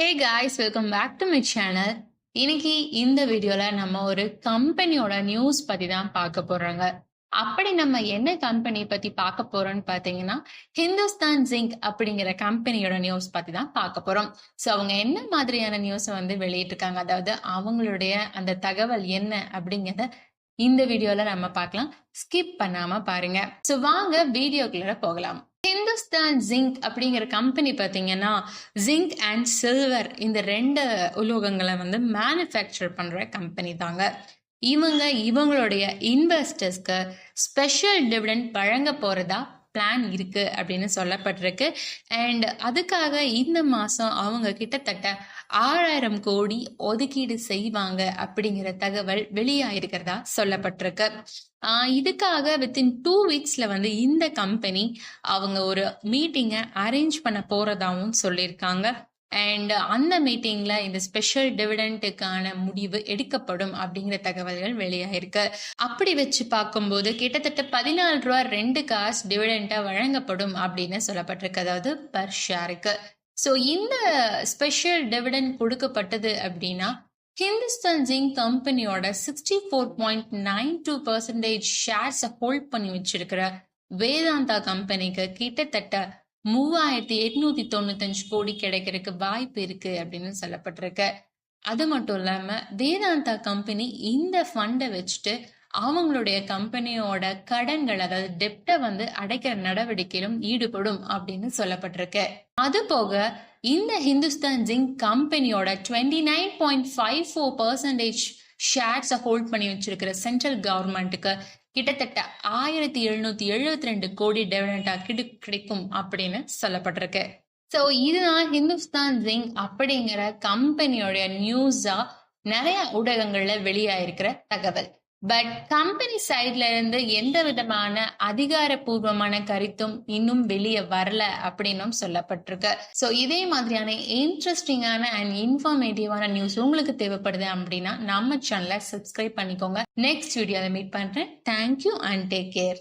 Hey guys, welcome back to my channel. இன்னைக்கு இந்த வீடியோல நம்ம ஒரு கம்பெனியோட நியூஸ் பத்தி தான் பார்க்க போறோங்க. அப்படி நம்ம என்ன கம்பெனி பத்தி பார்க்க போறோம்னு பாத்தீங்கன்னா, ஹிந்துஸ்தான் ஜிங்க் அப்படிங்கிற கம்பெனியோட நியூஸ் பத்தி தான் பார்க்க போறோம். சோ அவங்க என்ன மாதிரியான நியூஸ் வந்து வெளியிட்டிருக்காங்க, அதாவது அவங்களுடைய அந்த தகவல் என்ன அப்படிங்கறத இந்த வீடியோல நம்ம பார்க்கலாம். ஸ்கிப் பண்ணாம பாருங்க. சோ வாங்க வீடியோக்குள்ள போகலாம். ஹிந்துஸ்தான் ஜிங்க் அப்படிங்கிற கம்பெனி பார்த்தீங்கன்னா, ஜிங்க் அண்ட் சில்வர் இந்த ரெண்டு உலோகங்களை வந்து மேனுஃபேக்சர் பண்ற கம்பெனி தாங்க. இவங்களுடைய இன்வெஸ்டர்ஸ்க்கு ஸ்பெஷல் டிவிடெண்ட் வழங்க போறதா பிளான் இருக்கு அப்படின்னு சொல்லப்பட்டிருக்கு. அண்ட் அதுக்காக இந்த மாசம் அவங்க கிட்டத்தட்ட 6000 கோடி ஒதுக்கீடு செய்வாங்க அப்படிங்கிற தகவல் வெளியாயிருக்கிறதா சொல்லப்பட்டிருக்கு. இதுக்காக வித்தின் 2 வீக்ஸ்ல வந்து இந்த கம்பெனி அவங்க ஒரு மீட்டிங்கை அரேஞ்ச் பண்ண போறதாவும் சொல்லியிருக்காங்க. அண்ட் அந்த மீட்டிங்ல இந்த ஸ்பெஷல் டிவிடெண்டுக்கான முடிவு எடுக்கப்படும் அப்படிங்கிற தகவல்கள் வெளியாயிருக்கு. அப்படி வச்சு பார்க்கும்போது கிட்டத்தட்ட 14 ரூபா 2 காசு டிவிடெண்டா வழங்கப்படும் அப்படின்னு சொல்லப்பட்டிருக்கு, அதாவது பர் ஷேருக்கு. ஸோ இந்த ஸ்பெஷல் டிவிடெண்ட் கொடுக்கப்பட்டது அப்படின்னா ஹிந்துஸ்தான் ஜிங்க் கம்பெனியோட 64.92% ஷேர்ஸை ஹோல்ட் பண்ணி வச்சிருக்கிற வேதாந்தா கம்பெனிக்கு கிட்டத்தட்ட 3895 கோடி கிடைக்கிறதுக்கு வாய்ப்பு இருக்கு அப்படின்னு சொல்லப்பட்டிருக்கு. அது மட்டும் இல்லாம வேதாந்தா கம்பெனி இந்த ஃபண்டை வச்சுட்டு அவங்களுடைய கம்பெனியோட கடன்கள், அதாவது டெப்டை வந்து அடைக்கிற நடவடிக்கையிலும் ஈடுபடும் அப்படின்னு சொல்லப்பட்டிருக்கு. அது போக இந்த ஹிந்துஸ்தான் ஜிங்க் கம்பெனியோட 29.54% ஷேர்ஸை ஹோல்ட் பண்ணி வச்சிருக்கிற சென்ட்ரல் கவர்மெண்ட்டுக்கு கிட்டத்தட்ட 1772 கோடி டிவிடெண்டா கிடைக்கும் அப்படின்னு சொல்லப்பட்டிருக்கு. ஸோ இதுதான் ஹிந்துஸ்தான் ஜிங்க் அப்படிங்கிற கம்பெனியோட நியூஸா நிறைய ஊடகங்கள்ல வெளியாயிருக்கிற தகவல். பட் கம்பெனி சைட்ல இருந்து எந்த விதமான அதிகாரப்பூர்வமான கருத்தும் இன்னும் வெளியே வரல அப்படின்னும் சொல்லப்பட்டிருக்கு. ஸோ இதே மாதிரியான இன்ட்ரெஸ்டிங்கான அண்ட் இன்ஃபர்மேட்டிவான நியூஸ் உங்களுக்கு தேவைப்படுது அப்படின்னா நம்ம சேனலை சப்ஸ்கிரைப் பண்ணிக்கோங்க. நெக்ஸ்ட் வீடியோல மீட் பண்றேன். Thank you and take care.